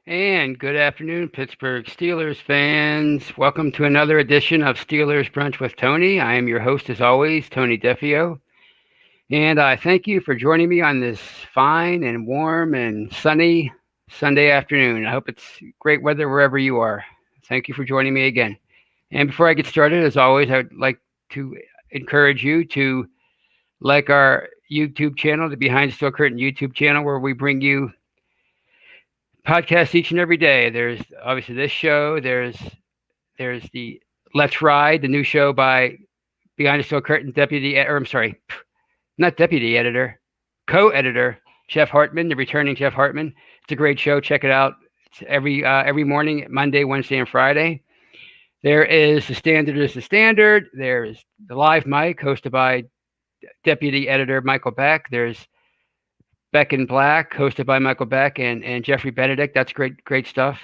And good afternoon, Pittsburgh Steelers fans. Welcome to another edition of Steelers Brunch with Tony. I am your host, as always, Tony Defeo. And I thank you for joining me on this fine and warm and sunny Sunday afternoon. I hope it's great weather wherever you are. Thank you for joining me again. And before I get started, as always, I would like to encourage you to like our YouTube channel, the Behind the Steel Curtain YouTube channel, where we bring you podcasts each and every day. There's obviously this show. There's the Let's Ride, the new show by Behind the Steel Curtain deputy, or I'm sorry, not deputy editor, co-editor Jeff Hartman, the returning Jeff Hartman. It's a great show. Check it out. It's every morning, Monday, Wednesday, and Friday. There is The Standard is the Standard. There's the Live Mic, hosted by deputy editor Michael Beck. There's Beck in Black, hosted by Michael Beck and Jeffrey Benedict. That's great stuff.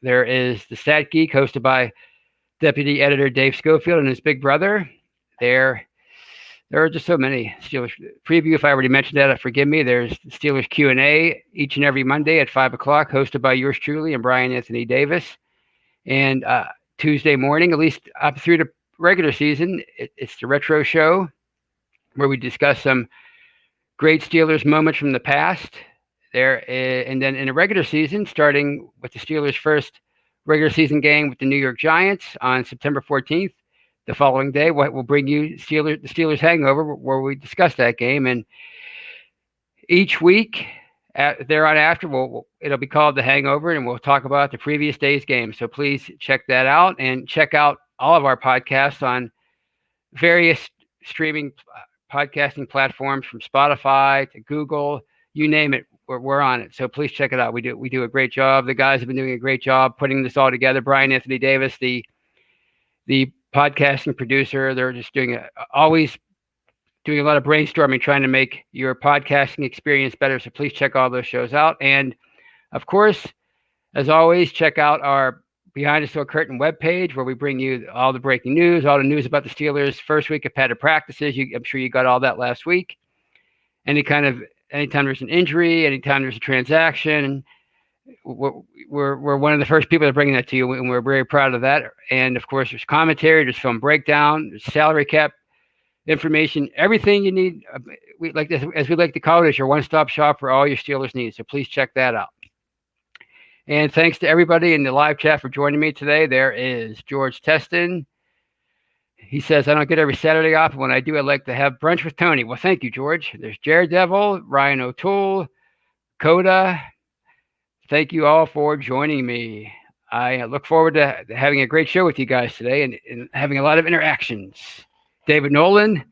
There is The Stat Geek, hosted by deputy editor Dave Schofield and his big brother. There are just so many. Steelers Preview, if I already mentioned that, forgive me. There's Steelers Q&A each and every Monday at 5 o'clock, hosted by yours truly and Brian Anthony Davis. And Tuesday morning, at least up through the regular season, it's the Retro Show, where we discuss some great Steelers moments from the past. And then in the regular season, starting with the Steelers' first regular season game with the New York Giants on September 14th, the following day, we'll bring you the Steelers Hangover, where we discuss that game. And each week thereon after, it'll be called The Hangover, and we'll talk about the previous day's game. So please check that out, and check out all of our podcasts on various streaming podcasting platforms, from Spotify to Google, you name it, we're on it. So please check it out. We do a great job. The guys have been doing a great job putting this all together. Brian Anthony Davis, the podcasting producer, they're just always doing a lot of brainstorming, trying to make your podcasting experience better. So please check all those shows out. And of course, as always, check out our Behind the Steel Curtain webpage, where we bring you all the breaking news, all the news about the Steelers' first week of padded practices. I'm sure you got all that last week. Anytime there's an injury, anytime there's a transaction, we're one of the first people to bring that to you, and we're very proud of that. And of course, there's commentary, there's film breakdown, there's salary cap information, everything you need. We like this, as we like to call it, is your one-stop shop for all your Steelers needs. So please check that out. And thanks to everybody in the live chat for joining me today. There is George Teston. He says, I don't get every Saturday off, and when I do, I'd like to have brunch with Tony. Well, thank you, George. There's Jared Devil, Ryan O'Toole, Coda. Thank you all for joining me. I look forward to having a great show with you guys today, and having a lot of interactions. David Nolan,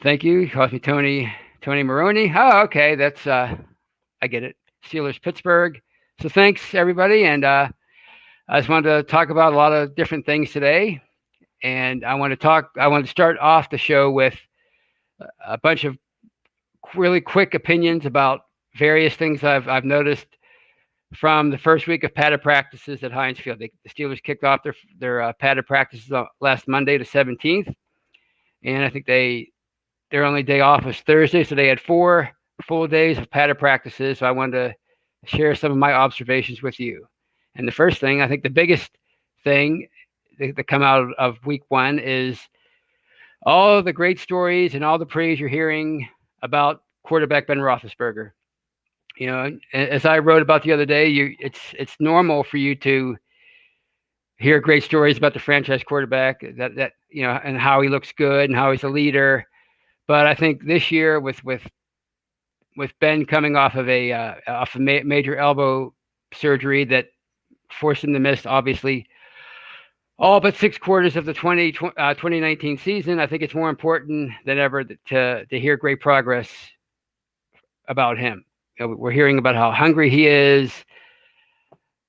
thank you. He calls me Tony Maroney. Oh, okay. That's, I get it. Steelers Pittsburgh. So thanks, everybody. And I just wanted to talk about a lot of different things today. And I want to start off the show with a bunch of really quick opinions about various things I've noticed from the first week of padded practices at Heinz Field. The Steelers kicked off their padded practices last Monday, the 17th. And I think their only day off was Thursday. So they had 4 full days of padded practices. So I wanted to share some of my observations with you. And the first thing, I think the biggest thing that come out of week 1 is all the great stories and all the praise you're hearing about quarterback Ben Roethlisberger. You know, as I wrote about the other day, it's normal for you to hear great stories about the franchise quarterback, that you know, and how he looks good and how he's a leader. But I think this year, with Ben coming off of a major elbow surgery that forced him to miss, obviously, all but 6 quarters of the 2019 season, I think it's more important than ever to hear great progress about him. You know, we're hearing about how hungry he is,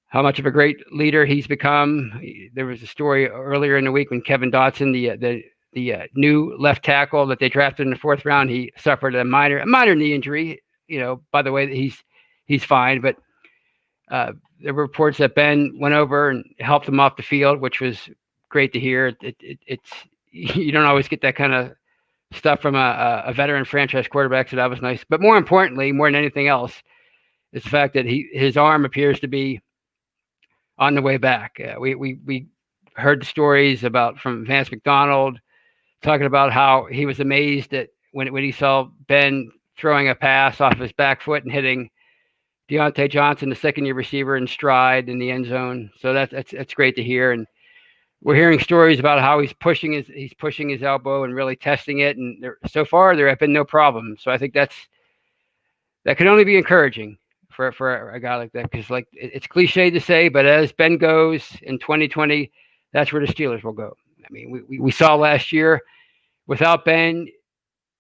how much of a great leader he's become. There was a story earlier in the week when Kevin Dotson, the new left tackle that they drafted in the 4th round, he suffered a minor knee injury. You know, by the way, he's fine, but there were reports that Ben went over and helped him off the field, which was great to hear. It's you don't always get that kind of stuff from a veteran franchise quarterback, so that was nice. But more importantly, more than anything else, is the fact that his arm appears to be on the way back. We heard the stories from Vance McDonald talking about how he was amazed at when he saw Ben throwing a pass off his back foot and hitting Deontay Johnson, the second-year receiver, in stride in the end zone. So that's great to hear. And we're hearing stories about how he's pushing his elbow and really testing it. And so far there have been no problems. So I think that can only be encouraging for a guy like that, because like it's cliche to say, but as Ben goes in 2020, that's where the Steelers will go. I mean, we saw last year without Ben,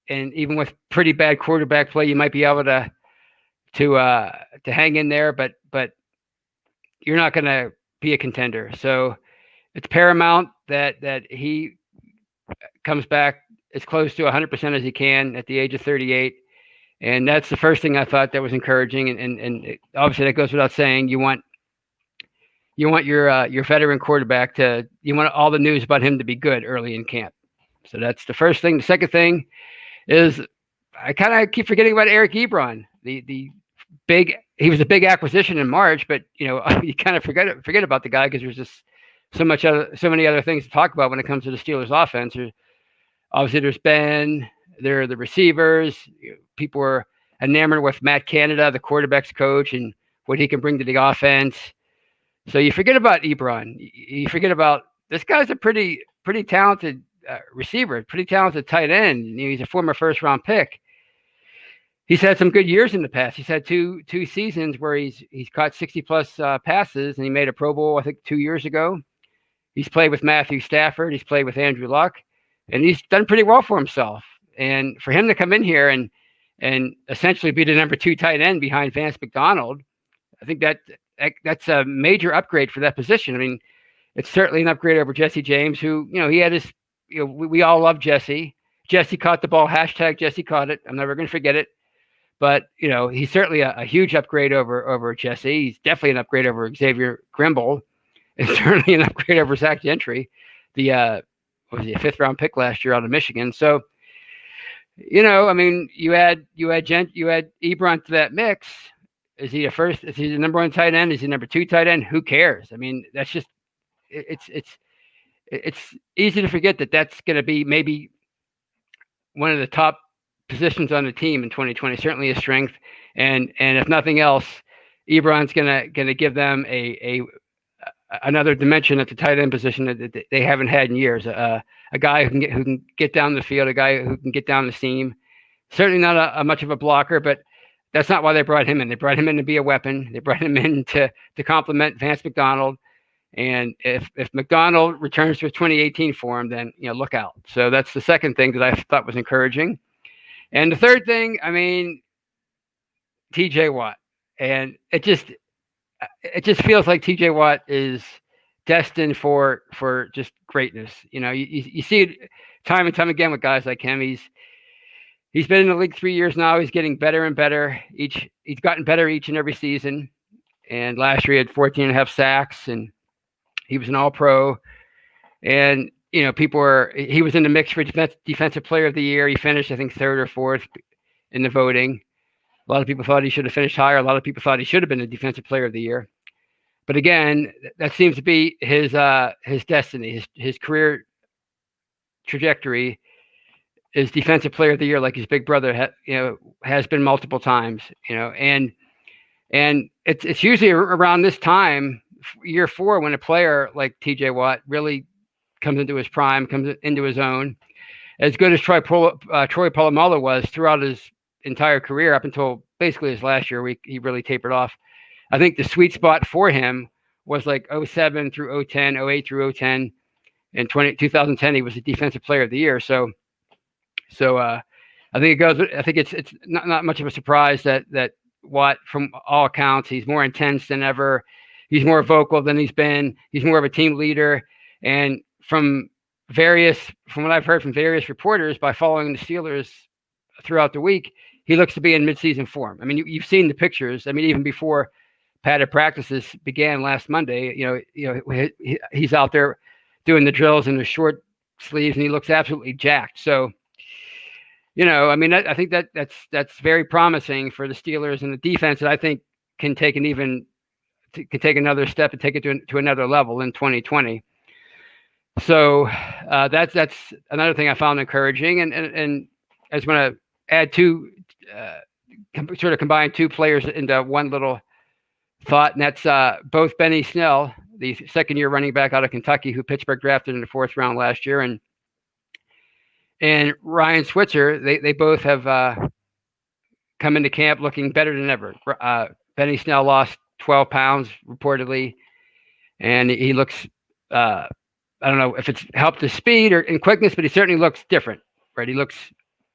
and even with pretty bad quarterback play, you might be able to hang in there, but you're not going to be a contender. So it's paramount that he comes back as close to 100% as he can at the age of 38. And that's the first thing I thought that was encouraging. And obviously that goes without saying. You want your veteran quarterback you want all the news about him to be good early in camp. So that's the first thing. The second thing is I kind of keep forgetting about Eric Ebron. He was a big acquisition in March, but you kind of forget about the guy because there's just so many other things to talk about when it comes to the Steelers offense. Obviously there's Ben, there are the receivers. People are enamored with Matt Canada, the quarterback's coach, and what he can bring to the offense. So you forget about Ebron. You forget about this guy's a pretty talented receiver, pretty talented tight end. He's a former first-round pick. He's had some good years in the past. He's had two seasons where he's caught 60+ passes, and he made a Pro Bowl, I think, 2 years ago. He's played with Matthew Stafford. He's played with Andrew Luck, and he's done pretty well for himself. And for him to come in here and essentially be the number 2 tight end behind Vance McDonald, I think that's a major upgrade for that position. I mean, it's certainly an upgrade over Jesse James, who, he had his, we all love Jesse. Jesse caught the ball, #Jesse caught it. I'm never going to forget it. But, he's certainly a huge upgrade over Jesse. He's definitely an upgrade over Xavier Grimble, and certainly an upgrade over Zach Gentry, a 5th-round pick last year out of Michigan. So, I mean, you add Ebron to that mix. Is he the number 1 tight end? Is he number 2 tight end? Who cares? I mean, that's just it's easy to forget that that's going to be maybe one of the top positions on the team in 2020. Certainly a strength, and if nothing else, Ebron's gonna give them another dimension at the tight end position that they haven't had in years. A guy who can get down the field, a guy who can get down the seam. Certainly not a much of a blocker, but that's not why they brought him in. They brought him in to be a weapon. They brought him in to complement Vance McDonald. And if McDonald returns to his 2018 form, then look out. So that's the second thing that I thought was encouraging. And the third thing, I mean, TJ Watt. And it just feels like TJ Watt is destined for just greatness. You see it time and time again with guys like him. He's been in the league 3 years now. He's getting better and better. He's gotten better each and every season. And last year he had 14.5 sacks, and he was an All-Pro. And he was in the mix for defensive player of the year. He finished, I think, 3rd or 4th in the voting. A lot of people thought he should have finished higher. A lot of people thought he should have been the defensive player of the year. But again, that seems to be his destiny, his career trajectory is defensive player of the year, like his big brother has been multiple times. And it's usually around this time, year 4, when a player like TJ Watt really comes into his prime, comes into his own. As good as Troy Polamalu was throughout his entire career up until basically his last year, he really tapered off. I think the sweet spot for him was like 07 through 010, 08 through 010, and 2010 he was the defensive player of the year. So I think it's not much of a surprise that Watt, from all accounts, he's more intense than ever. He's more vocal than he's been. He's more of a team leader. And from what I've heard from various reporters, by following the Steelers throughout the week, he looks to be in midseason form. I mean, you've seen the pictures. I mean, even before padded practices began last Monday, he's out there doing the drills in the short sleeves, and he looks absolutely jacked. So, I mean, I think that's very promising for the Steelers and the defense. And I think can take another step and take it to another level in 2020. So that's another thing I found encouraging, and I just want to add sort of combine two players into one little thought, and that's both Benny Snell, the second-year running back out of Kentucky, who Pittsburgh drafted in the 4th round last year, and Ryan Switzer. They both have come into camp looking better than ever. Benny Snell lost 12 pounds reportedly, and he looks. I don't know if it's helped his speed or in quickness, but he certainly looks different, right? He looks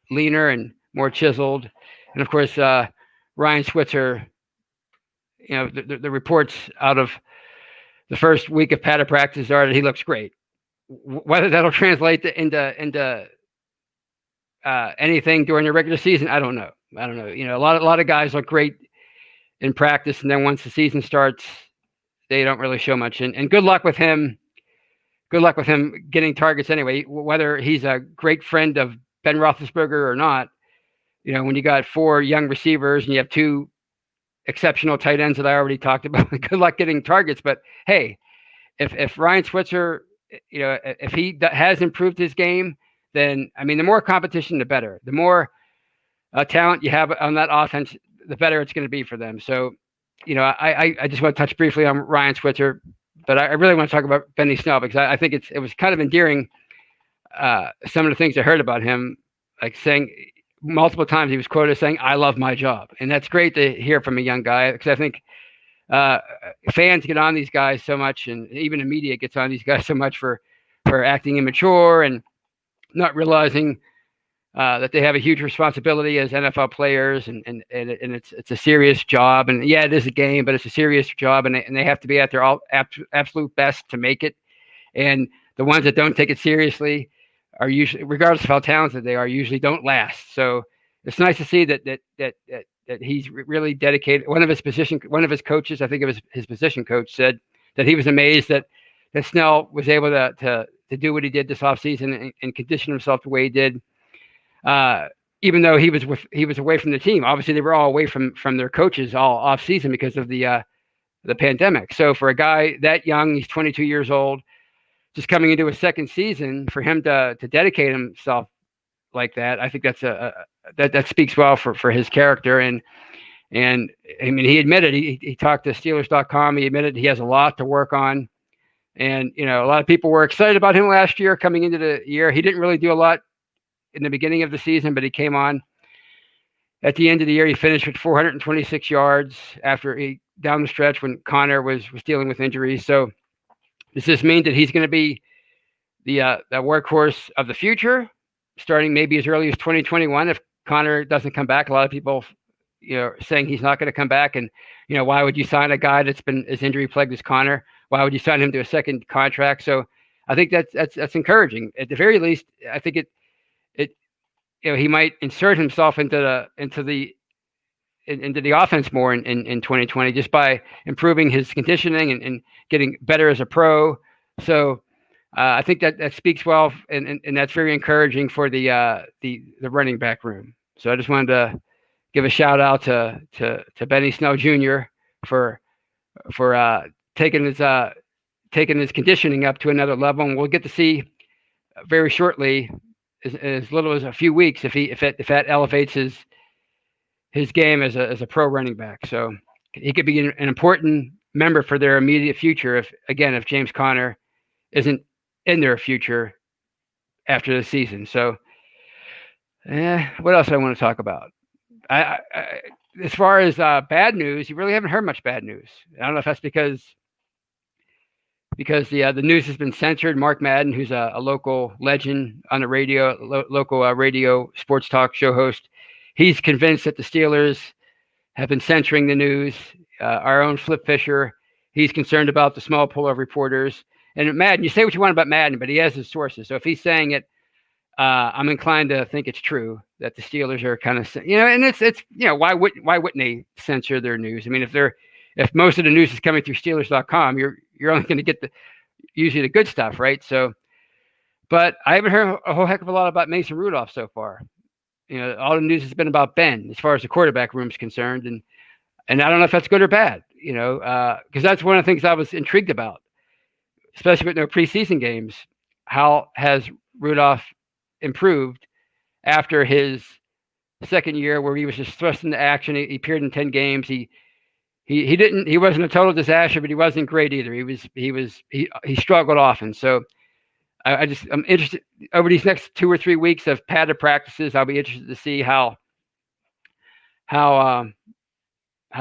leaner and more chiseled. And of course, Ryan Switzer, the reports out of the first week of padded practice are that he looks great. Whether that'll translate into anything during the regular season, I don't know. A lot of guys look great in practice, and then once the season starts, they don't really show much. And good luck with him. Good luck with him getting targets anyway, whether he's a great friend of Ben Roethlisberger or not. When you got 4 young receivers and you have 2 exceptional tight ends that I already talked about, good luck getting targets. But hey, if Ryan Switzer, if he has improved his game, then, the more competition, the better. The more talent you have on that offense, the better it's going to be for them. So, I just want to touch briefly on Ryan Switzer. But I really want to talk about Benny Snell because I think it was kind of endearing. Some of the things I heard about him, like saying multiple times he was quoted as saying, "I love my job," and that's great to hear from a young guy because I think fans get on these guys so much, and even the media gets on these guys so much for acting immature and not realizing that they have a huge responsibility as NFL players, and it's a serious job. And yeah, it is a game, but it's a serious job, and they have to be at their absolute best to make it. And the ones that don't take it seriously are usually, regardless of how talented they are, usually don't last. So it's nice to see that he's really dedicated. One of his coaches, I think it was his position coach, said that he was amazed that Snell was able to do what he did this offseason and condition himself the way he did. Even though he was away from the team. Obviously, they were all away from their coaches all off season because of the pandemic. So for a guy that young, he's 22 years old, just coming into his second season, for him to dedicate himself like that, I think that speaks well for his character. And he admitted, he talked to Steelers.com. He admitted he has a lot to work on. And a lot of people were excited about him last year coming into the year. He didn't really do a lot in the beginning of the season, but he came on at the end of the year. He finished with 426 yards after down the stretch when Connor was dealing with injuries. So does this mean that he's going to be the workhorse of the future, starting maybe as early as 2021 if Connor doesn't come back? A lot of people, saying he's not going to come back, and why would you sign a guy that's been as injury plagued as Connor? Why would you sign him to a second contract? So I think that's encouraging. At the very least, I think he might insert himself into the offense more in 2020 just by improving his conditioning and getting better as a pro. So I think that speaks well, and that's very encouraging for the running back room. So I just wanted to give a shout out to Benny Snell Jr. for taking his conditioning up to another level, and we'll get to see very shortly, as little as a few weeks, if that elevates his game as a pro running back. So he could be an important member for their immediate future if James Conner isn't in their future after the season. So what else I want to talk about? I as far as bad news, you really haven't heard much bad news. I don't know if that's because the news has been censored. Mark Madden, who's a local legend on the radio, local radio sports talk show host, he's convinced that the Steelers have been censoring the news. Our own Flip Fisher, he's concerned about the small pool of reporters. And Madden, you say what you want about Madden, but he has his sources. So if he's saying it, I'm inclined to think it's true that the Steelers are kind of, and it's why wouldn't they censor their news? I mean, if most of the news is coming through Steelers.com, you're only going to get usually the good stuff, right? So, but I haven't heard a whole heck of a lot about Mason Rudolph so far. All the news has been about Ben as far as the quarterback room is concerned, and And I don't know if that's good or bad, because that's one of the things I was intrigued about, especially with no preseason games. How has Rudolph improved after his second year, where he was just thrust into action? He appeared in 10 games. He wasn't a total disaster, but he wasn't great either. He struggled often. So I'm interested over these next 2 or 3 weeks of padded practices. I'll be interested to see how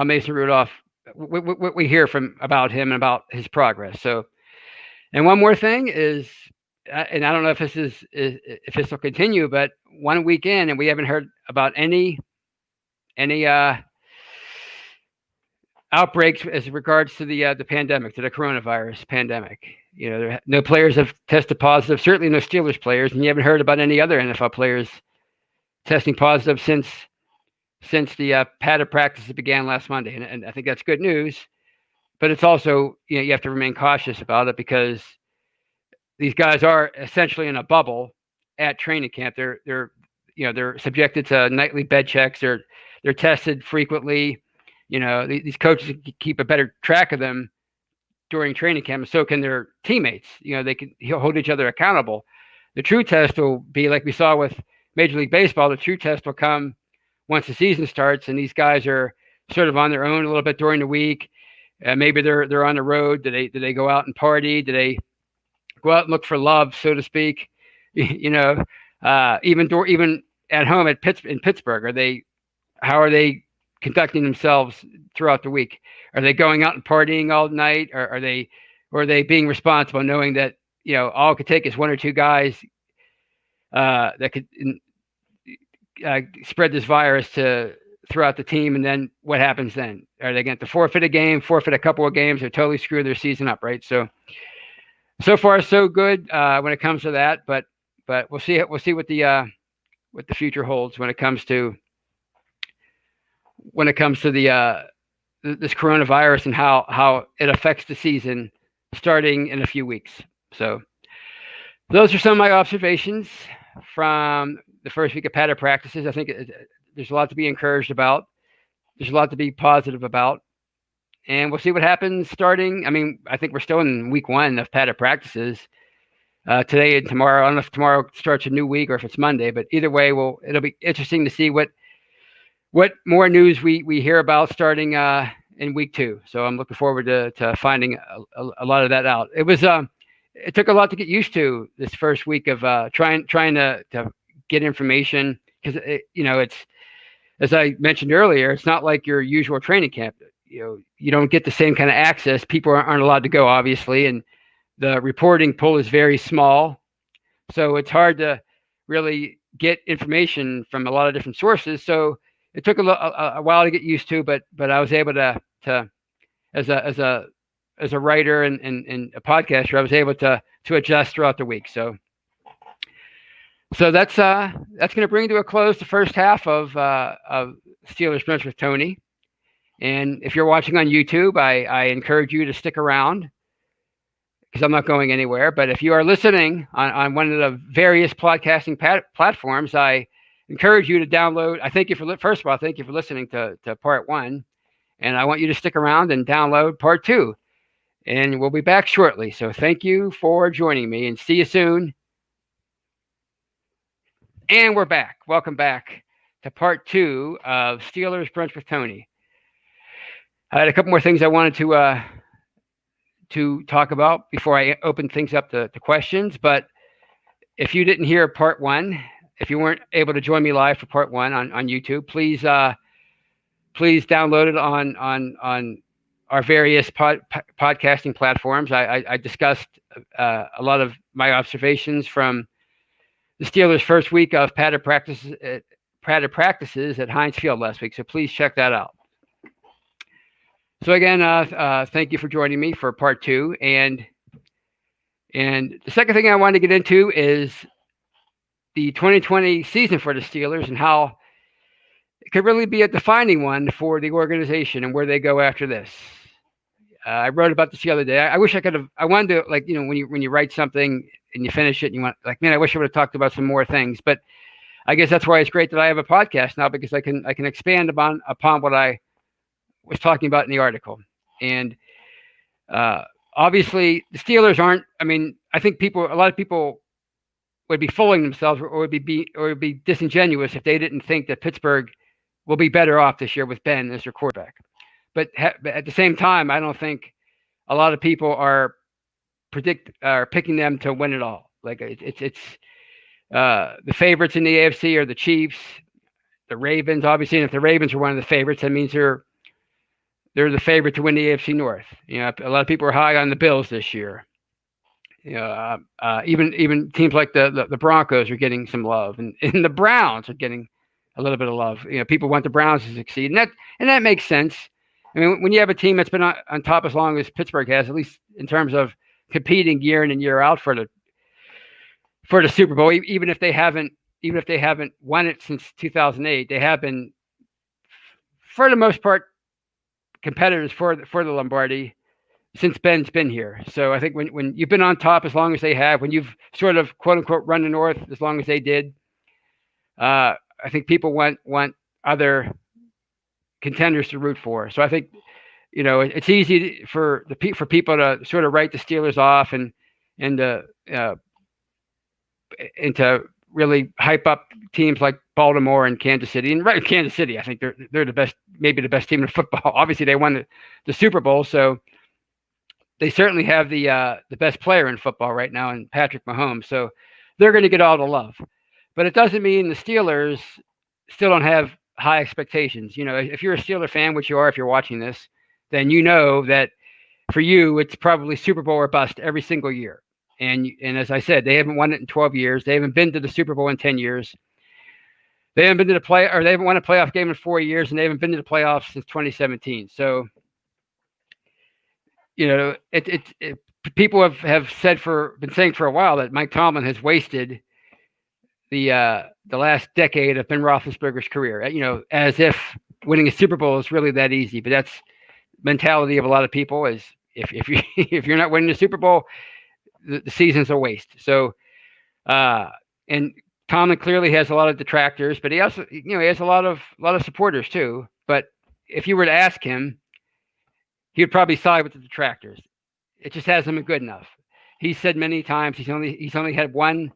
Mason Rudolph, what we hear about him and about his progress. So, and one more thing is, and I don't know if this will continue, but 1 week in, and we haven't heard about any outbreaks as regards to the pandemic, to the coronavirus pandemic. No players have tested positive. Certainly no Steelers players, and you haven't heard about any other NFL players testing positive since the padded practices began last Monday. And I think that's good news, but it's also, you have to remain cautious about it, because these guys are essentially in a bubble at training camp. They're subjected to nightly bed checks. They're tested frequently. These coaches keep a better track of them during training camp, and so can their teammates. They can hold each other accountable. The true test will be like we saw with Major League Baseball. The true test will come once the season starts, and these guys are sort of on their own a little bit during the week. Maybe they're on the road. Do they go out and party? Do they go out and look for love, so to speak? Even at home in Pittsburgh, how are they conducting themselves throughout the week? Are they going out and partying all night, or are they being responsible, knowing that all it could take is 1 or 2 guys that could spread this virus throughout the team, and then what happens then? Are they going to forfeit a game, forfeit a couple of games, or totally screw their season up, right? So far so good when it comes to that, but we'll see what the future holds when it comes to this coronavirus and how it affects the season starting in a few weeks. So those are some of my observations from the first week of padded practices. I think there's a lot to be encouraged about. There's a lot to be positive about. And we'll see what happens starting. I think we're still in week 1 of padded practices today and tomorrow. I don't know if tomorrow starts a new week or if it's Monday, but either way, it'll be interesting to see what more news we hear about starting in week 2. So I'm looking forward to finding a lot of that out. It took a lot to get used to this first week of trying to get information, because it's, as I mentioned earlier, it's not like your usual training camp. You don't get the same kind of access. People aren't allowed to go, obviously, and the reporting pool is very small, so it's hard to really get information from a lot of different sources. So it took a while to get used to, but I was able to as a writer and a podcaster, I was able to adjust throughout the week. So that's going to bring to a close the first half of Steelers Brunch with Tony. And if you're watching on YouTube, I encourage you to stick around, because I'm not going anywhere. But if you are listening on one of the various podcasting platforms, I encourage you to download. First of all, thank you for listening to part 1. And I want you to stick around and download part 2. And we'll be back shortly. So thank you for joining me, and see you soon. And we're back. Welcome back to part 2 of Steelers Brunch with Tony. I had a couple more things I wanted to talk about before I open things up to questions. But if you didn't hear part 1, if you weren't able to join me live for part 1 on YouTube, please download it on our various podcasting platforms. I discussed a lot of my observations from the Steelers' first week of padded practices at Heinz Field last week. So please check that out. So again, thank you for joining me for part 2. And the second thing I wanted to get into is the 2020 season for the Steelers, and how it could really be a defining one for the organization and where they go after this. I wrote about this the other day. I wish I could have. I wanted to, when you write something and you finish it, and you want, I wish I would have talked about some more things. But I guess that's why it's great that I have a podcast now, because I can expand upon what I was talking about in the article. And obviously, the Steelers aren't. I mean, I think a lot of people would be fooling themselves, or would be disingenuous if they didn't think that Pittsburgh will be better off this year with Ben as their quarterback. But at the same time, I don't think a lot of people are picking them to win it all. Like it's the favorites in the AFC are the Chiefs, the Ravens, obviously. And if the Ravens are one of the favorites, that means they're the favorite to win the AFC North. You know, a lot of people are high on the Bills this year. You know, even teams like the Broncos are getting some love, and the Browns are getting a little bit of love. You know, people want the Browns to succeed, and that makes sense. I mean, when you have a team that's been on top as long as Pittsburgh has, at least in terms of competing year in and year out for the Super Bowl, even if they haven't won it since 2008, they have been, for the most part, competitors for the Lombardi since Ben's been here. So I think when you've been on top as long as they have, when you've sort of quote unquote run the North as long as they did, I think people want other contenders to root for. So I think, you know, it's easy for people to sort of write the Steelers off and to really hype up teams like Baltimore and Kansas City. And right, Kansas City, I think they're the best, maybe the best team in football. Obviously, they won the Super Bowl, so they certainly have the best player in football right now, in Patrick Mahomes. So they're going to get all the love. But it doesn't mean the Steelers still don't have high expectations. You know, if you're a Steeler fan, which you are if you're watching this, then you know that for you, it's probably Super Bowl or bust every single year. And as I said, they haven't won it in 12 years. They haven't been to the Super Bowl in 10 years. They haven't been to they haven't won a playoff game in 4 years, and they haven't been to the playoffs since 2017. So, you know, people have been saying for a while that Mike Tomlin has wasted the last decade of Ben Roethlisberger's career. You know, as if winning a Super Bowl is really that easy. But that's mentality of a lot of people, is if you're not winning the Super Bowl, the season's a waste. So, and Tomlin clearly has a lot of detractors, but he also, you know, he has a lot of supporters too. But if you were to ask him, he would probably side with the detractors. It just hasn't been good enough. He's said many times he's only had one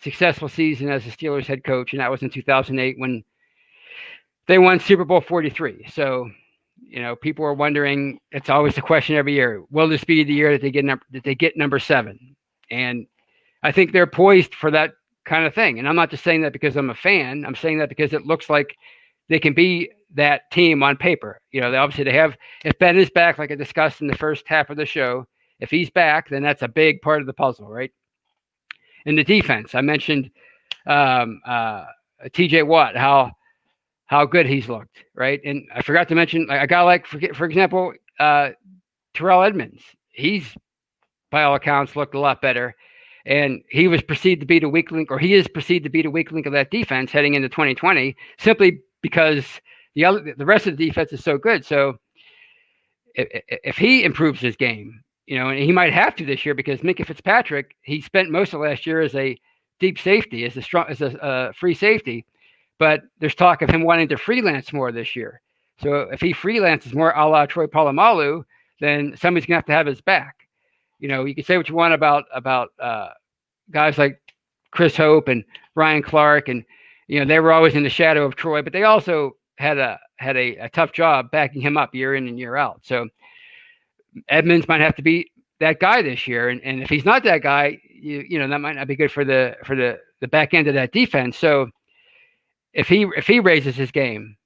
successful season as a Steelers head coach, and that was in 2008 when they won Super Bowl 43. So, you know, people are wondering. It's always the question every year: will this be the year that they get number 7? And I think they're poised for that kind of thing. And I'm not just saying that because I'm a fan. I'm saying that because it looks like they can be that team on paper. You know, they have. If Ben is back, like I discussed in the first half of the show, if he's back, then that's a big part of the puzzle, right? In the defense, I mentioned T.J. Watt, how good he's looked, right? And I forgot to mention a guy like, for example, Terrell Edmonds. He's, by all accounts, looked a lot better. And he was perceived to be the weak link, or he is perceived to be the weak link of that defense heading into 2020, simply because the rest of the defense is so good. So if he improves his game, you know, and he might have to this year, because Minkah Fitzpatrick, he spent most of last year as a deep safety, as a free safety. But there's talk of him wanting to freelance more this year. So if he freelances more a la Troy Polamalu, then somebody's going to have his back. You know, you can say what you want about guys like Chris Hope and Ryan Clark, and, you know, they were always in the shadow of Troy, but they also had a tough job backing him up year in and year out. So Edmonds might have to be that guy this year. And if he's not that guy, you know, that might not be good for the back end of that defense. So if he raises his game,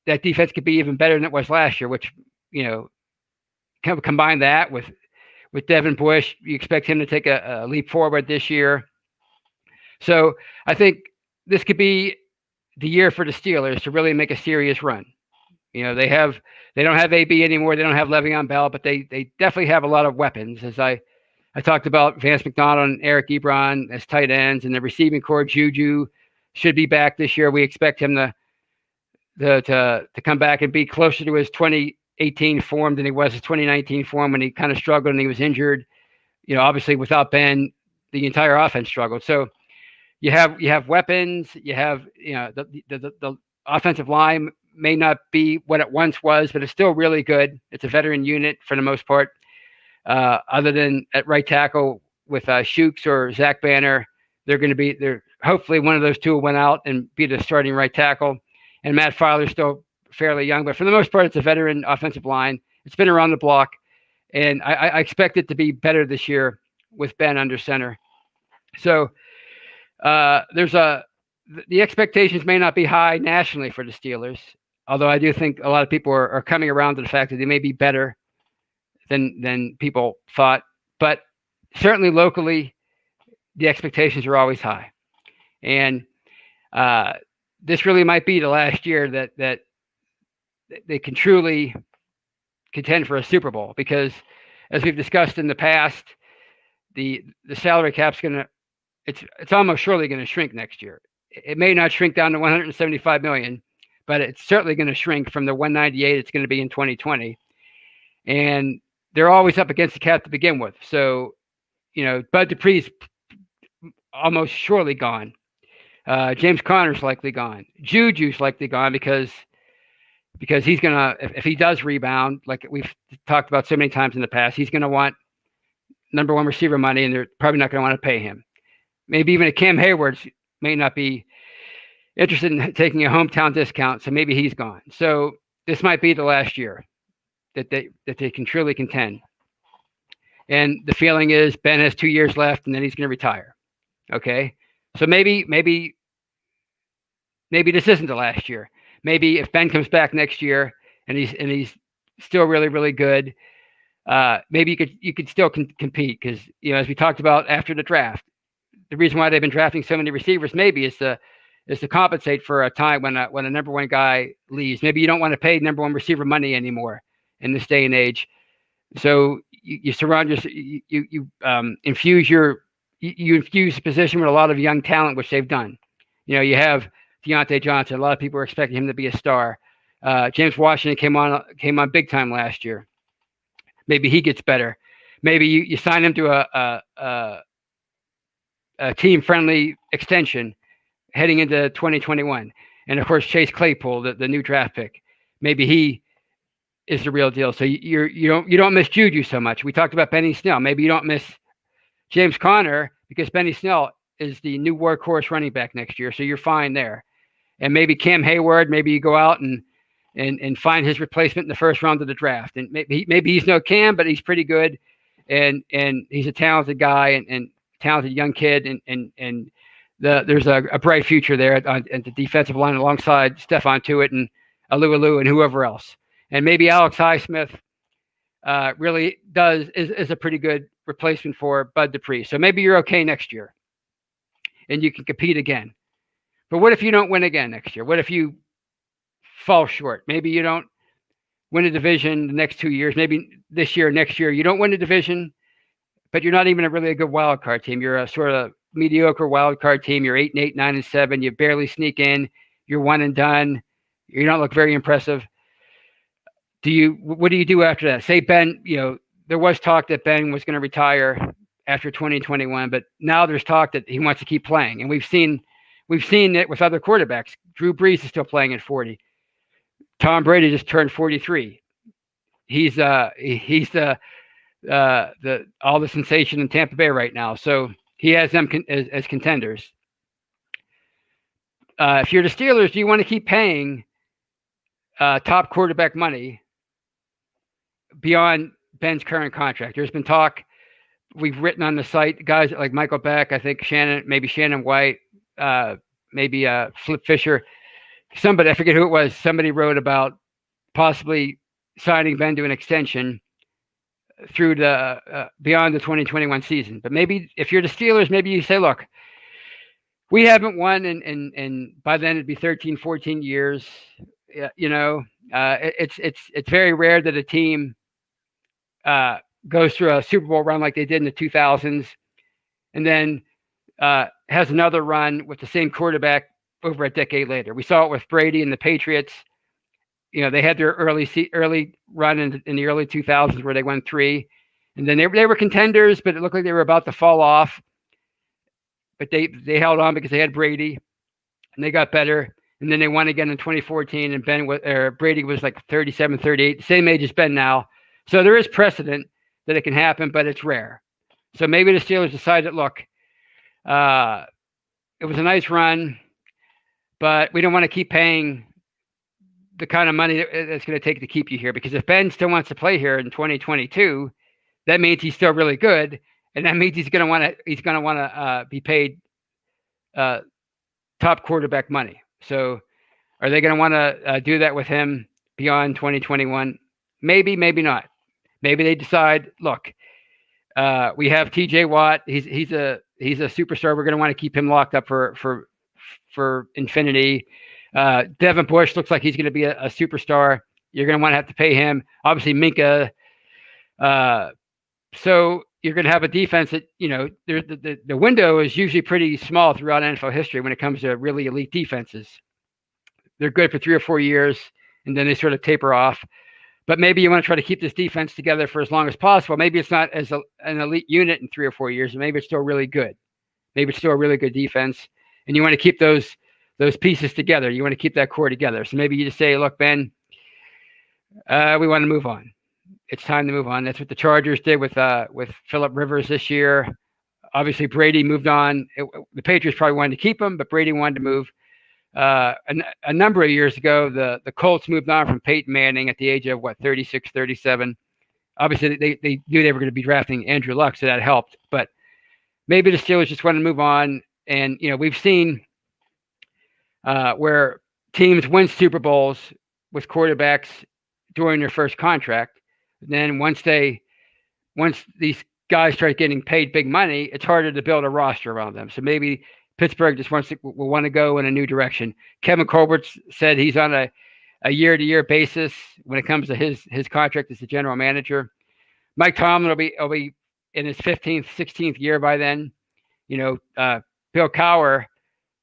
that defense could be even better than it was last year, which, you know, combine that with Devin Bush, you expect him to take a leap forward this year. So I think this could be the year for the Steelers to really make a serious run. You know, they don't have AB anymore. They don't have Le'Veon Bell, but they definitely have a lot of weapons. As I talked about Vance McDonald and Eric Ebron as tight ends, and the receiving core, Juju should be back this year. We expect him to come back and be closer to his 2018 form than he was his 2019 form, when he kind of struggled and he was injured. You know, obviously without Ben, the entire offense struggled. So you have weapons. You have, you know, the offensive line may not be what it once was, but it's still really good. It's a veteran unit for the most part. Other than at right tackle with Shooks or Zach Banner, they're hopefully one of those two will win out and be the starting right tackle. And Matt Filer's still fairly young, but for the most part, it's a veteran offensive line. It's been around the block, and I expect it to be better this year with Ben under center. So the expectations may not be high nationally for the Steelers, although I do think a lot of people are coming around to the fact that they may be better than people thought. But certainly locally, the expectations are always high. And this really might be the last year that they can truly contend for a Super Bowl, because as we've discussed in the past, the salary cap's it's almost surely going to shrink next year. It may not shrink down to 175 million, but it's certainly going to shrink from the 198 it's going to be in 2020. And they're always up against the cap to begin with. So, Bud Dupree's almost surely gone. James Conner's likely gone. Juju's likely gone because he's going to, if he does rebound, like we've talked about so many times in the past, he's going to want number one receiver money, and they're probably not going to want to pay him. Maybe even a Cam Hayward's may not be interested in taking a hometown discount, so maybe he's gone. So this might be the last year that they can truly contend. And the feeling is Ben has 2 years left, and then he's going to retire. Okay, so maybe this isn't the last year. Maybe if Ben comes back next year and he's still really, really good, maybe you could still compete, because as we talked about after the draft, the reason why they've been drafting so many receivers maybe is to compensate for a time when a number one guy leaves. Maybe you don't want to pay number one receiver money anymore in this day and age. So you surround yourself, you infuse the position with a lot of young talent, which they've done. You have Deontay Johnson. A lot of people are expecting him to be a star. James Washington came on big time last year. Maybe he gets better. Maybe you sign him to a team-friendly extension heading into 2021. And of course, Chase Claypool, the new draft pick, maybe he is the real deal. So you don't miss Juju so much. We talked about Benny Snell. Maybe you don't miss James Conner because Benny Snell is the new workhorse running back next year. So you're fine there. And maybe Cam Hayward, maybe you go out and find his replacement in the first round of the draft. And maybe he's no Cam, but he's pretty good. And he's a talented guy and talented young kid. And there's a bright future there at the defensive line alongside Stephon Tuitt and Alu and whoever else. And maybe Alex Highsmith really is a pretty good replacement for Bud Dupree. So maybe you're okay next year and you can compete again. But what if you don't win again next year? What if you fall short? Maybe you don't win a division the next 2 years. Maybe this year, next year, you don't win a division, but you're not even a good wild card team. You're a sort of mediocre wild card team. You're 8-8, 9-7. You barely sneak in. You're one and done. You don't look very impressive. What do you do after that? Say Ben, there was talk that Ben was going to retire after 2021, but now there's talk that he wants to keep playing. And we've seen it with other quarterbacks. Drew Brees is still playing at 40. Tom Brady just turned 43. He's the all the sensation in Tampa Bay right now. So he has them as contenders. If you're the Steelers, do you want to keep paying top quarterback money beyond Ben's current contract? There's been talk. We've written on the site, guys like Michael Beck, I think Shannon White, maybe Flip Fisher. Somebody, I forget who it was, somebody wrote about possibly signing Ben to an extension through the beyond the 2021 season. But maybe if you're the Steelers, maybe you say, look, we haven't won, and by then it'd be 13, 14 years. It's very rare that a team goes through a Super Bowl run like they did in the 2000s, and then has another run with the same quarterback over a decade later. We saw it with Brady and the Patriots. They had their early run in the early 2000s where they won 3, and then they were contenders, but it looked like they were about to fall off. But they held on because they had Brady, and they got better. and then they won again in 2014, and Brady was like 37, 38, the same age as Ben now. So there is precedent that it can happen, but it's rare. So maybe the Steelers decided, look, it was a nice run, but we don't want to keep paying the kind of money that's going to take to keep you here, because if Ben still wants to play here in 2022, that means he's still really good, and that means he's going to want to be paid top quarterback money. So are they going to want to do that with him beyond 2021? Maybe, maybe not. Maybe they decide, look, we have TJ Watt. He's a superstar. We're going to want to keep him locked up for infinity. Devin Bush looks like he's going to be a superstar. You're going to have to pay him. Obviously, Minka. So you're going to have a defense that, the window is usually pretty small throughout NFL history when it comes to really elite defenses. They're good for 3 or 4 years, and then they sort of taper off. But maybe you want to try to keep this defense together for as long as possible. Maybe it's not as an elite unit in 3 or 4 years, and maybe it's still really good. Maybe it's still a really good defense, and you want to keep those pieces together. You want to keep that core together. So maybe you just say, look, Ben, we want to move on. It's time to move on. That's what the Chargers did with Phillip Rivers this year. Obviously, Brady moved on. The Patriots probably wanted to keep him, but Brady wanted to move. A number of years ago, the Colts moved on from Peyton Manning at the age of 36, 37. Obviously, they knew they were going to be drafting Andrew Luck, so that helped. But maybe the Steelers just want to move on. And we've seen where teams win Super Bowls with quarterbacks during their first contract. Then once these guys start getting paid big money, it's harder to build a roster around them. So maybe Pittsburgh just will want to go in a new direction. Kevin Colbert said he's on a year-to-year basis when it comes to his contract as the general manager. Mike Tomlin will be in his 15th, 16th year by then. Bill Cowher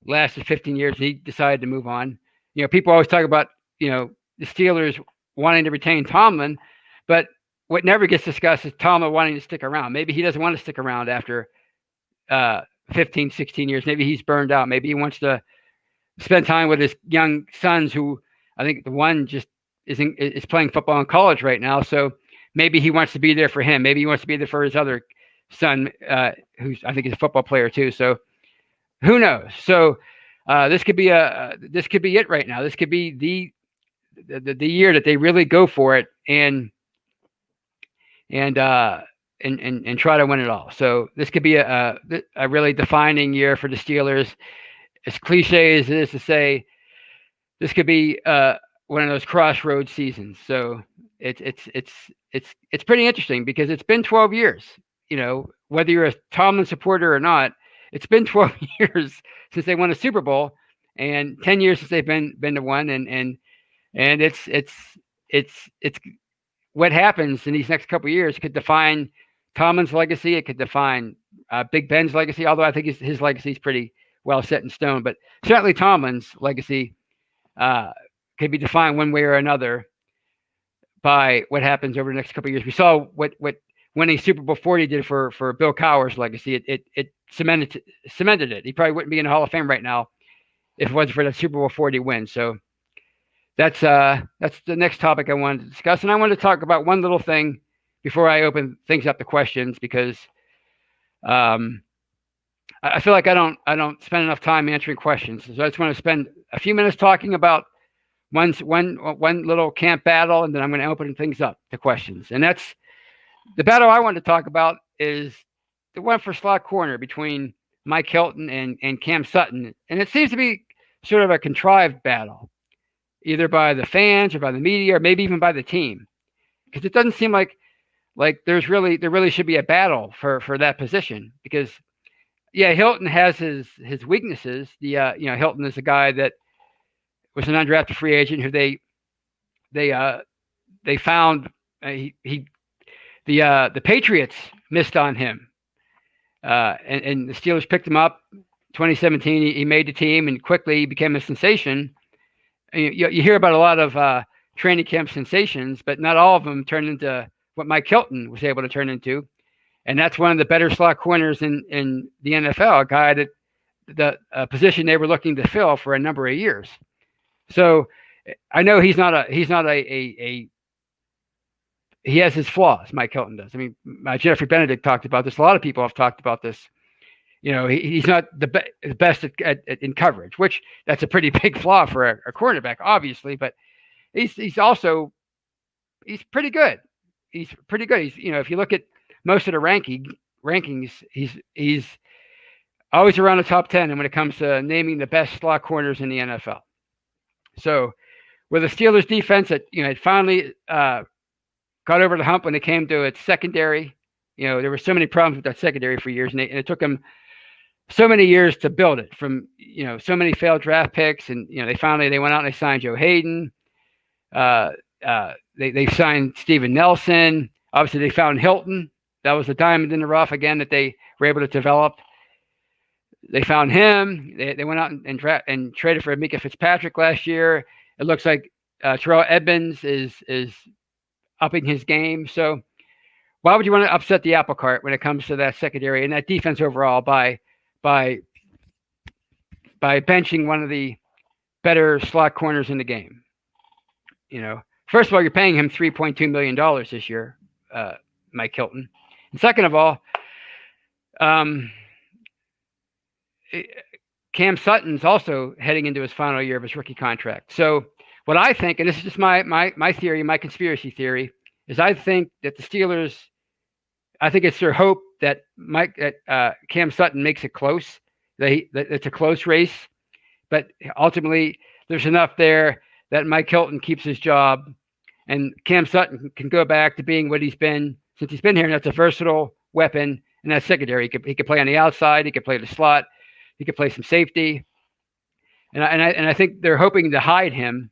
lasted 15 years, and he decided to move on. People always talk about, the Steelers wanting to retain Tomlin, but what never gets discussed is Tomlin wanting to stick around. Maybe he doesn't want to stick around after 15, 16 years. Maybe he's burned out. Maybe he wants to spend time with his young sons, who I think the one just is playing football in college right now. So maybe he wants to be there for him. Maybe he wants to be there for his other son, who's I think is a football player too. So who knows? So this could be it right now. This could be the year that they really go for it and try to win it all. So this could be a really defining year for the Steelers. As cliche as it is to say, this could be one of those crossroads seasons. So it's pretty interesting because it's been 12 years. Whether you're a Tomlin supporter or not, it's been 12 years since they won a Super Bowl, and 10 years since they've been to one. And it's what happens in these next couple of years could define Tomlin's legacy. It could define Big Ben's legacy, although I think his legacy is pretty well set in stone. But certainly Tomlin's legacy could be defined one way or another by what happens over the next couple of years. We saw what winning Super Bowl 40 did for Bill Cowher's legacy. It cemented it. He probably wouldn't be in the Hall of Fame right now if it wasn't for that Super Bowl 40 win. So that's the next topic I wanted to discuss. And I wanted to talk about one little thing before I open things up to questions, because I feel like I don't spend enough time answering questions. So I just want to spend a few minutes talking about one little camp battle, and then I'm going to open things up to questions. And that's the battle I want to talk about is the one for slot corner between Mike Hilton and Cam Sutton. And it seems to be sort of a contrived battle, either by the fans or by the media or maybe even by the team, because it doesn't seem like there really should be a battle for that position. Because Hilton has his weaknesses. Hilton is a guy that was an undrafted free agent who they found the Patriots missed on him, and the Steelers picked him up. 2017, he made the team and quickly became a sensation. And you hear about a lot of training camp sensations, but not all of them turned into what Mike Hilton was able to turn into. And that's one of the better slot corners in the NFL, a guy that the position they were looking to fill for a number of years. So I know he's not a he has his flaws. Mike Hilton does. I mean, Jeffrey Benedict talked about this. A lot of people have talked about this. He's not the best in coverage, which that's a pretty big flaw for a cornerback, obviously. But he's pretty good. He's pretty good. If you look at most of the rankings, he's always around the top 10. And when it comes to naming the best slot corners in the NFL, so with the Steelers defense that it finally got over the hump when it came to its secondary. There were so many problems with that secondary for years, and it took them so many years to build it from so many failed draft picks, and they went out and they signed Joe Hayden. They signed Steven Nelson. Obviously, they found Hilton. That was the diamond in the rough again that they were able to develop. They found him. They went out and traded for Mika Fitzpatrick last year. It looks like Terrell Edmonds is upping his game. So why would you want to upset the apple cart when it comes to that secondary and that defense overall by benching one of the better slot corners in the game? First of all, you're paying him $3.2 million this year, Mike Hilton. And second of all, Cam Sutton's also heading into his final year of his rookie contract. So what I think, and this is just my theory, my conspiracy theory, is I think that the Steelers, I think it's their hope that Cam Sutton makes it close, that it's a close race, but ultimately there's enough there that Mike Hilton keeps his job, and Cam Sutton can go back to being what he's been since he's been here, and that's a versatile weapon in that secondary. He could play on the outside, he could play the slot, he could play some safety, and I think they're hoping to hide him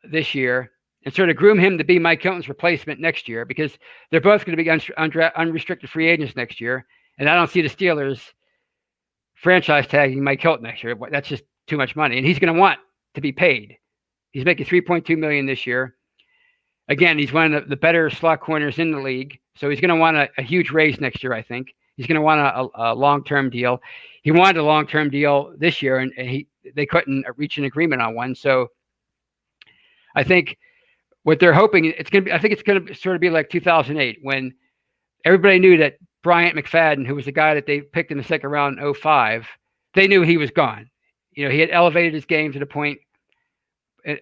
this year and sort of groom him to be Mike Hilton's replacement next year, because they're both going to be unrestricted free agents next year, and I don't see the Steelers franchise tagging Mike Hilton next year. That's just too much money, and he's going to want to be paid. He's making $3.2 million this year. Again, he's one of the better slot corners in the league, so he's going to want a huge raise next year. I think he's going to want a long-term deal. He wanted a long-term deal this year, and they couldn't reach an agreement on one. So I think what they're hoping it's going to be. I think it's going to sort of be like 2008 when everybody knew that Bryant McFadden, who was the guy that they picked in the second round in 2005, they knew he was gone. He had elevated his game to the point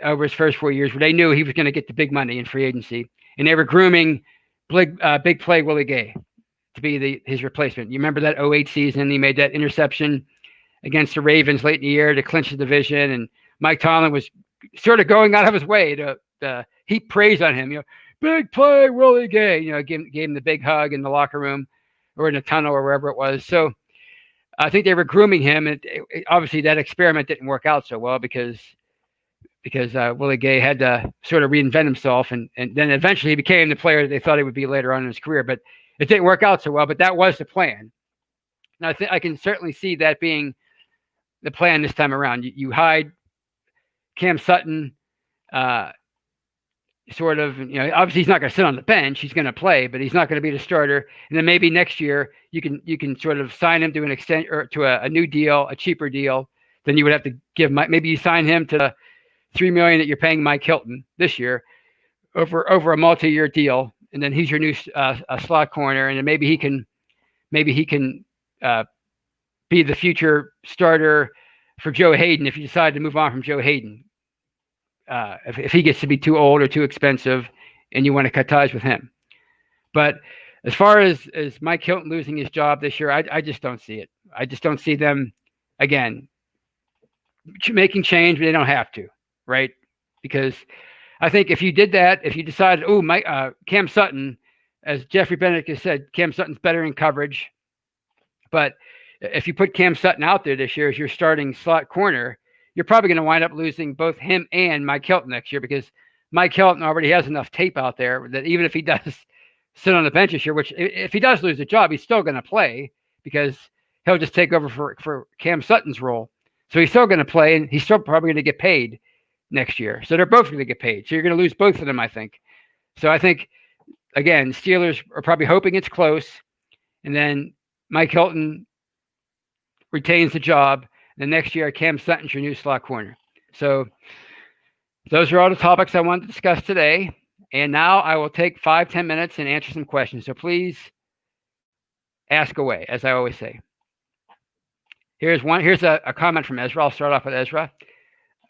over his first 4 years where they knew he was going to get the big money in free agency, and they were grooming big play Willie Gay to be his replacement. You remember that 2008 season? He made that interception against the Ravens late in the year to clinch the division, and Mike Tomlin was sort of going out of his way to heap praise on him. Big play Willie Gay. Gave him the big hug in the locker room or in the tunnel or wherever it was. So I think they were grooming him, and obviously that experiment didn't work out so well because Willie Gay had to sort of reinvent himself, and then eventually he became the player that they thought he would be later on in his career. But it didn't work out so well. But that was the plan. And I can certainly see that being the plan this time around. You hide Cam Sutton, sort of. Obviously he's not going to sit on the bench. He's going to play, but he's not going to be the starter. And then maybe next year you can sort of sign him to an extent or to a new deal, a cheaper deal. Then you would have to give maybe you sign him to $3 million that you're paying Mike Hilton this year over a multi-year deal, and then he's your new slot corner, and then maybe he can be the future starter for Joe Hayden if you decide to move on from Joe Hayden. If he gets to be too old or too expensive, and you want to cut ties with him. But as far as Mike Hilton losing his job this year, I just don't see it. I just don't see them again making change, but they don't have to. Right? Because I think if you did that, if you decided, Cam Sutton, as Jeffrey Benedict has said, Cam Sutton's better in coverage. But if you put Cam Sutton out there this year as your starting slot corner, you're probably going to wind up losing both him and Mike Hilton next year, because Mike Hilton already has enough tape out there that even if he does sit on the bench this year, which if he does lose the job, he's still going to play because he'll just take over for Cam Sutton's role. So he's still going to play, and he's still probably going to get paid next year. So they're both going to get paid. So you're going to lose both of them, I think. So I think, again, Steelers are probably hoping it's close, and then Mike Hilton retains the job. The next year, Cam Sutton's your new slot corner. So those are all the topics I wanted to discuss today. And now I will take 5-10 minutes and answer some questions. So please ask away, as I always say. Here's a comment from Ezra. I'll start off with Ezra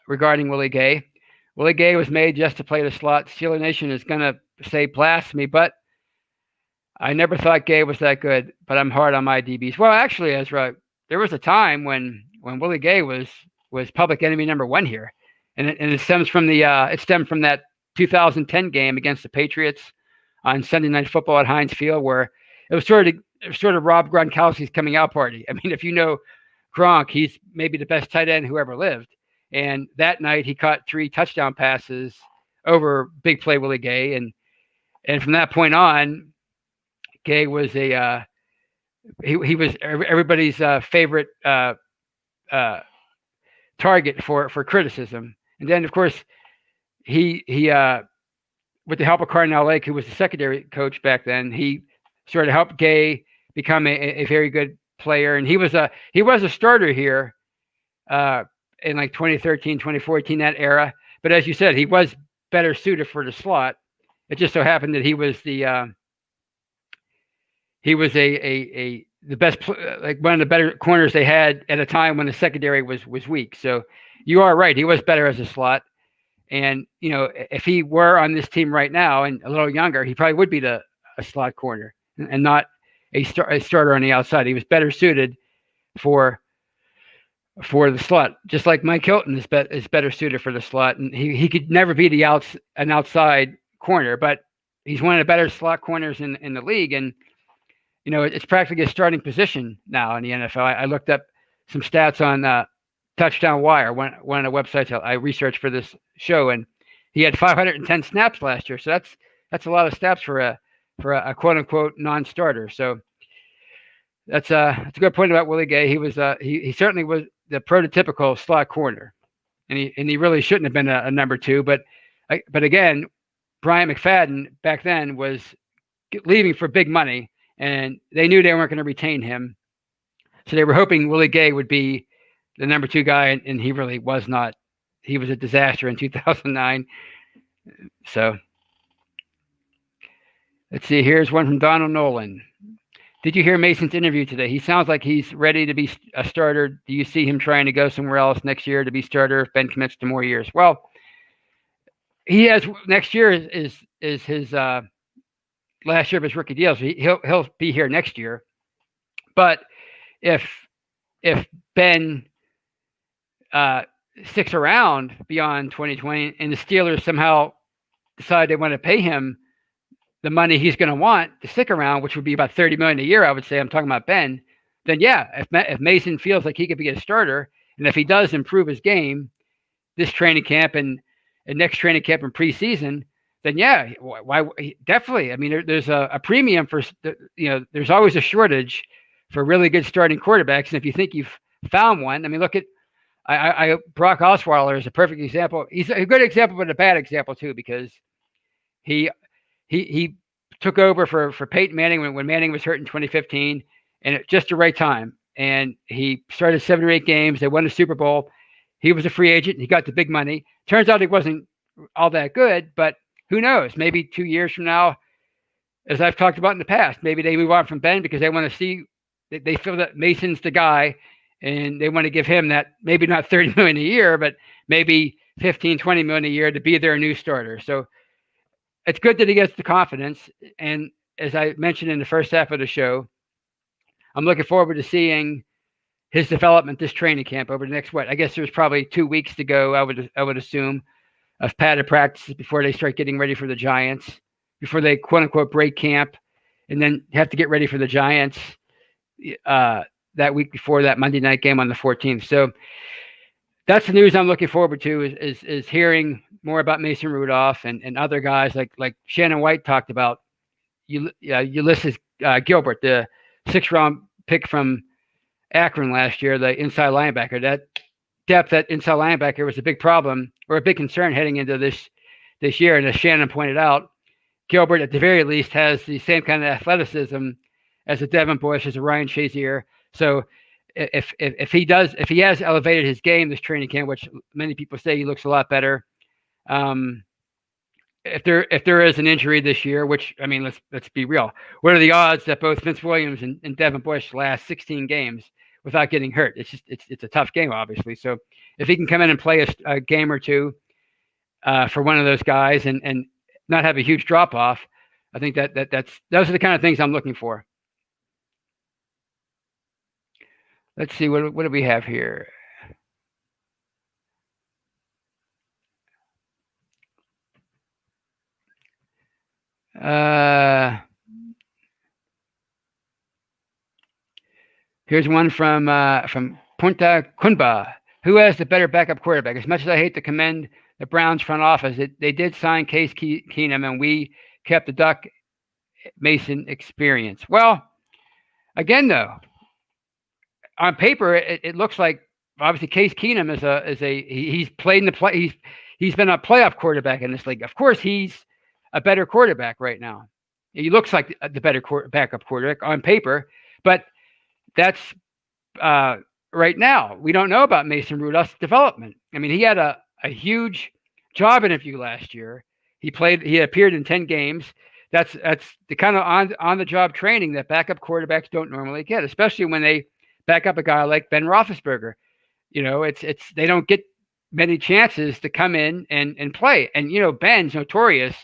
regarding Willie Gay. Willie Gay was made just to play the slot. Steeler Nation is going to say blasphemy, but I never thought Gay was that good, but I'm hard on my DBs. Well, actually, Ezra, there was a time when Willie Gay was public enemy number one here. And it stems from it stemmed from that 2010 game against the Patriots on Sunday Night Football at Heinz Field, where it was sort of Rob Gronkowski's coming out party. I mean, if you know Gronk, he's maybe the best tight end who ever lived. And that night he caught 3 touchdown passes over big play Willie Gay, and from that point on, Gay was he was everybody's favorite target for criticism. And then, of course, he with the help of Cardinal Lake, who was the secondary coach back then, he sort of helped Gay become a very good player. And he was a starter here in like 2013, 2014, that era. But as you said, he was better suited for the slot. It just so happened that he was the best, like one of the better corners they had at a time when the secondary was weak. So you are right. He was better as a slot. And, you know, if he were on this team right now and a little younger, he probably would be a slot corner and not a starter on the outside. He was better suited for the slot, just like Mike Hilton is better suited for the slot. And he could never be an outside corner, but he's one of the better slot corners in the league. And, you know, it's practically a starting position now in the NFL. I looked up some stats on Touchdown Wire, one of the websites I researched for this show, and he had 510 snaps last year. So that's a lot of snaps for a quote unquote non-starter. So that's a good point about Willie Gay. He was he certainly was the prototypical slot corner, and he really shouldn't have been a number 2. But again, Brian McFadden back then was leaving for big money, and they knew they weren't going to retain him, so they were hoping Willie Gay would be the number 2 guy, and he really was not. He was a disaster in 2009. So let's see. Here's one from Donald Nolan. Did you hear Mason's interview today? He sounds like he's ready to be a starter. Do you see him trying to go somewhere else next year to be starter if Ben commits to more years? Well, he has next year is his last year of his rookie deal. So he'll be here next year. But if Ben sticks around beyond 2020 and the Steelers somehow decide they want to pay him the money he's going to want to stick around, which would be about $30 million a year, I would say, I'm talking about Ben, then yeah, if Mason feels like he could be a starter, and if he does improve his game this training camp and next training camp and preseason, then yeah, why definitely. I mean, there's a premium for, you know, there's always a shortage for really good starting quarterbacks. And if you think you've found one, I mean, look at Brock Osweiler is a perfect example. He's a good example, but a bad example too, because he took over for Peyton Manning when Manning was hurt in 2015, and at just the right time. And he started 7 or 8 games. They won the Super Bowl. He was a free agent. He got the big money. Turns out he wasn't all that good, but who knows? Maybe 2 years from now, as I've talked about in the past, maybe they move on from Ben because they want to see, they feel that Mason's the guy, and they want to give him that, maybe not $30 million a year, but maybe $15, $20 million a year to be their new starter. So it's good that he gets the confidence. And as I mentioned in the first half of the show, I'm looking forward to seeing his development this training camp over the next, I guess there's probably 2 weeks to go, I would assume, of padded practices before they start getting ready for the Giants, before they quote unquote break camp, and then have to get ready for the Giants that week before that Monday night game on the 14th. So that's the news I'm looking forward to is hearing more about Mason Rudolph and other guys like Shannon White talked about. Ulysses Gilbert, the 6th-round pick from Akron last year, the inside linebacker. That depth at inside linebacker was a big problem or a big concern heading into this year. And as Shannon pointed out, Gilbert at the very least has the same kind of athleticism as a Devin Bush, as a Ryan Shazier. So if he has elevated his game this training camp, which many people say he looks a lot better. If there is an injury this year, which, I mean, let's be real. What are the odds that both Vince Williams and Devin Bush last 16 games without getting hurt? It's a tough game, obviously. So if he can come in and play a game or two for one of those guys and not have a huge drop off, I think those are the kind of things I'm looking for. Let's see, what do we have here? Here's one from Punta Cunba. Who has the better backup quarterback? As much as I hate to commend the Browns front office, they did sign Case Keenum, and we kept the Duck Mason experience. Well, again, though, on paper, it looks like obviously Case Keenum he's played in the play. He's been a playoff quarterback in this league. Of course, he's a better quarterback right now. He looks like the better backup quarterback on paper, but that's right now. We don't know about Mason Rudolph's development. I mean, he had a huge job interview last year. He appeared in 10 games. That's the kind of on the job training that backup quarterbacks don't normally get, especially when they back up a guy like Ben Roethlisberger. You know, they don't get many chances to come in and play. And, you know, Ben's notorious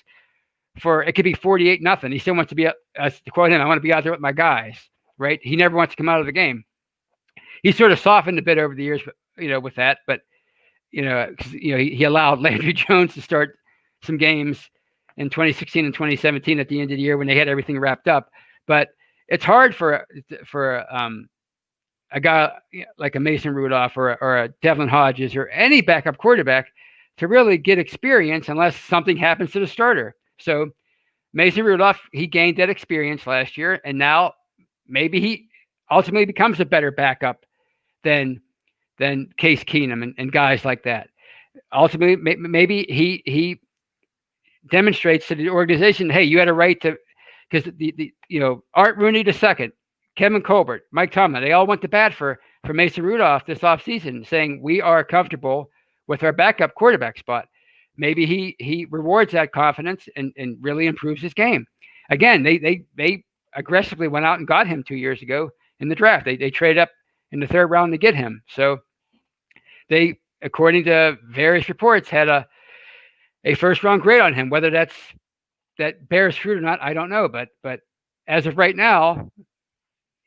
for, it could be 48-0. He still wants to be, to quote him, I want to be out there with my guys, right? He never wants to come out of the game. He sort of softened a bit over the years, you know, with that. But, he allowed Landry Jones to start some games in 2016 and 2017 at the end of the year when they had everything wrapped up. But it's hard for a guy like a Mason Rudolph or a Devlin Hodges or any backup quarterback to really get experience unless something happens to the starter. So Mason Rudolph, he gained that experience last year, and now maybe he ultimately becomes a better backup than Case Keenum and guys like that. Ultimately, maybe he demonstrates to the organization, hey, you had a right to, because Art Rooney II, Kevin Colbert, Mike Tomlin, they all went to bat for Mason Rudolph this offseason, saying we are comfortable with our backup quarterback spot. Maybe he rewards that confidence and really improves his game. Again, they aggressively went out and got him 2 years ago in the draft. They traded up in the third round to get him. So they, according to various reports, had a first round grade on him. Whether that bears fruit or not, I don't know. But as of right now,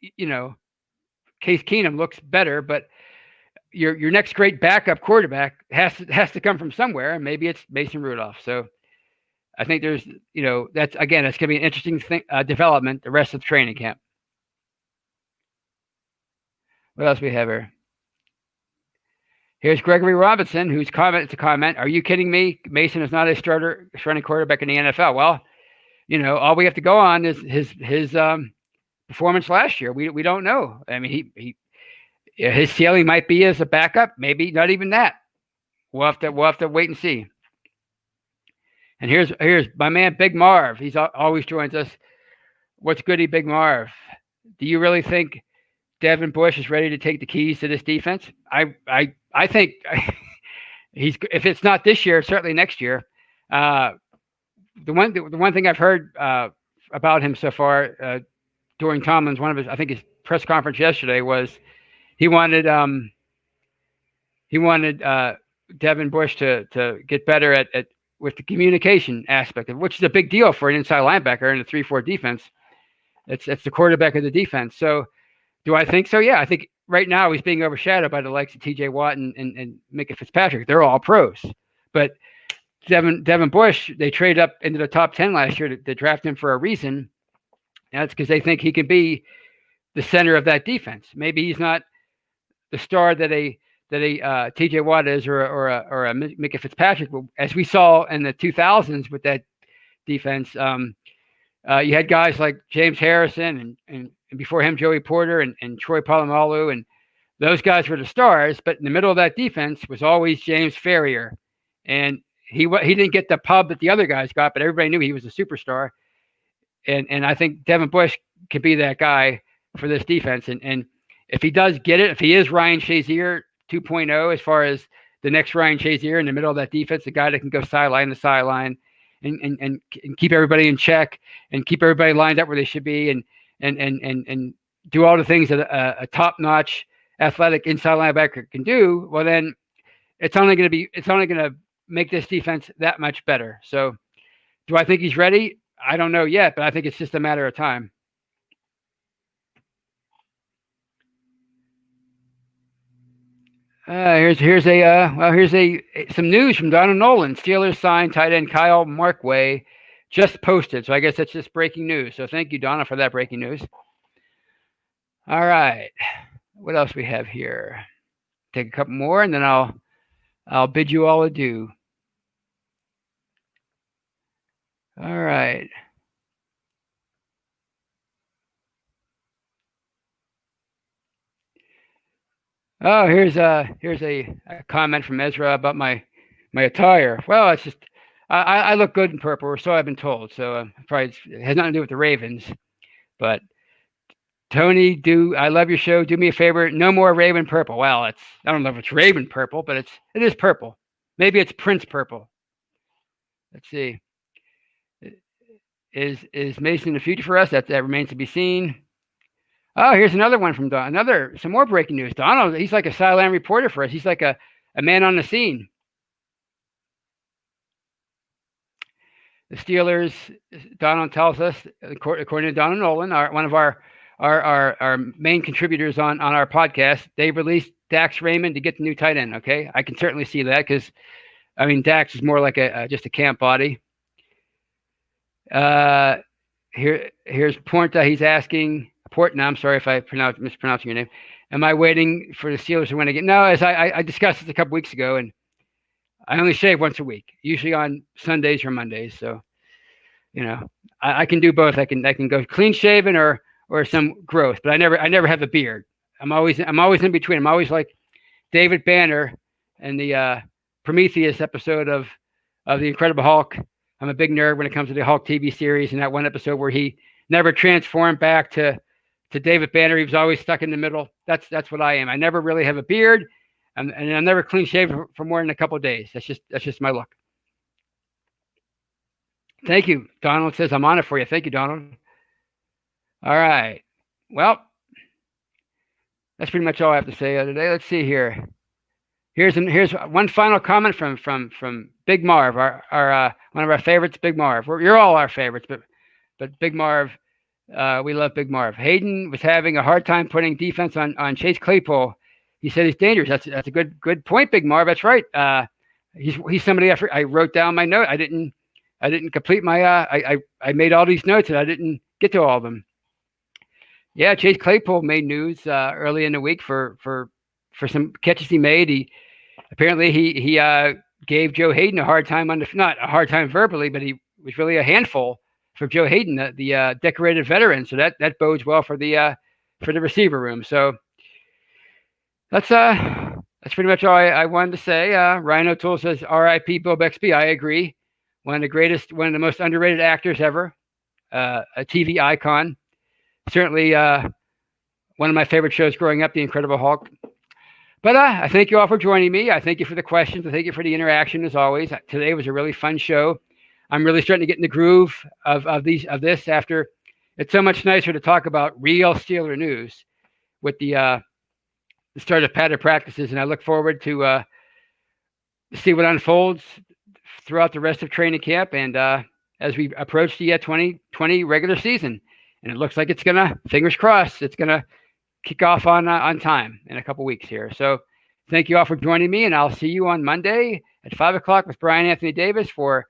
Case Keenum looks better, but your next great backup quarterback has to come from somewhere, and maybe it's Mason Rudolph. So I think there's, that's going to be an interesting development the rest of the training camp. What else we have here? Here's Gregory Robinson, whose comment, are you kidding me? Mason is not a starting quarterback in the NFL. Well, all we have to go on is his performance last year. We don't know. I mean, his ceiling might be as a backup, maybe not even that. We'll have to wait and see. And here's my man Big Marv. He's always joins us. What's goody, Big Marv? Do you really think Devin Bush is ready to take the keys to this defense? I think if it's not this year, certainly next year. The one thing I've heard about him so far during Tomlin's his press conference yesterday was he wanted Devin Bush to get better at with the communication aspect of, which is a big deal for an inside linebacker in a 3-4 defense. It's the quarterback of the defense. So do I think so? Yeah, I think right now he's being overshadowed by the likes of T.J. Watt and Micah Fitzpatrick. They're all pros. But Devin Bush, they traded up into the top 10 last year to draft him for a reason. And that's because they think he can be the center of that defense. Maybe he's not the star that a T.J. Watt is or a Micah Fitzpatrick. As we saw in the 2000s with that defense, you had guys like James Harrison and before him Joey Porter and Troy Polamalu, and those guys were the stars. But in the middle of that defense was always James Ferrier, and he didn't get the pub that the other guys got, but everybody knew he was a superstar. And I think Devin Bush could be that guy for this defense. And if he does get it, if he is Ryan Shazier 2.0 as far as the next Ryan Shazier in the middle of that defense, the guy that can go sideline to sideline and keep everybody in check and keep everybody lined up where they should be and do all the things that a top-notch athletic inside linebacker can do, well then it's only going to make this defense that much better. So do I think he's ready? I don't know yet, but I think it's just a matter of time. Here's some news from Donald Nolan. Steelers signed tight end Kyle Markway, just posted. So I guess that's just breaking news. So thank you, Donna, for that breaking news. All right, what else we have here? Take a couple more, and then I'll bid you all adieu. All right. Oh, here's a comment from Ezra about my attire. Well, it's just I look good in purple, or so I've been told. So probably it has nothing to do with the Ravens. But Tony, I love your show. Do me a favor, no more Raven purple. Well, I don't know if it's Raven purple, but it is purple. Maybe it's Prince purple. Let's see. Is Mason the future for us? That remains to be seen. Oh, here's another one from Don. Some more breaking news. Donald, he's like a sideline reporter for us. He's like a man on the scene. The Steelers, Donald tells us, according to Donald Nolan, one of our main contributors on our podcast, they released Dax Raymond to get the new tight end. Okay, I can certainly see that because, I mean, Dax is more like just a camp body. Here's Porta. He's asking. Now, I'm sorry if I mispronouncing your name. Am I waiting for the Steelers to win again? No, as I discussed this a couple weeks ago, and I only shave once a week, usually on Sundays or Mondays. So, I can do both. I can go clean shaven or some growth, but I never have a beard. I'm always in between. I'm always like David Banner in the Prometheus episode of the Incredible Hulk. I'm a big nerd when it comes to the Hulk TV series, and that one episode where he never transformed back to David Banner. He was always stuck in the middle. That's what I am. I never really have a beard, and I'm never clean shaven for more than a couple of days. That's just my look. Thank you. Donald says I'm on it for you. Thank you, Donald. All right. Well, that's pretty much all I have to say today. Let's see here. Here's one final comment from Big Marv, our one of our favorites, Big Marv. You're all our favorites, but Big Marv. We love Big Marv. Hayden was having a hard time putting defense on Chase Claypool. He said he's dangerous. That's a good point, Big Marv. That's right. He's somebody I wrote down my note. I didn't complete my I made all these notes and I didn't get to all of them. Yeah, Chase Claypool made news early in the week for some catches he made. He gave Joe Hayden a hard time not a hard time verbally, but he was really a handful for Joe Hayden, the decorated veteran. So that bodes well for the receiver room. So that's pretty much all I wanted to say. Ryan O'Toole says, R.I.P. Bill Bixby. I agree. One of the most underrated actors ever, a TV icon. Certainly one of my favorite shows growing up, The Incredible Hulk. But I thank you all for joining me. I thank you for the questions. I thank you for the interaction as always. Today was a really fun show. I'm really starting to get in the groove of this after. It's so much nicer to talk about real Steeler news with the start of padded practices, and I look forward to see what unfolds throughout the rest of training camp and as we approach the 2020 regular season. And it looks like it's gonna, fingers crossed, it's gonna kick off on time in a couple weeks here. So thank you all for joining me, and I'll see you on Monday at 5:00 with Brian Anthony Davis for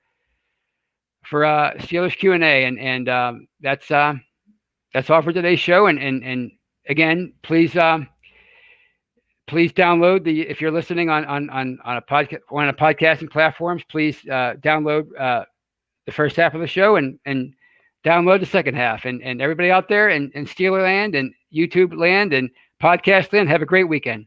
Steelers Q&A, and that's all for today's show. And again, please download if you're listening on a podcast, one of the podcasting platforms, please download the first half of the show and download the second half. And everybody out there in Steeler land and YouTube land and podcast land, have a great weekend.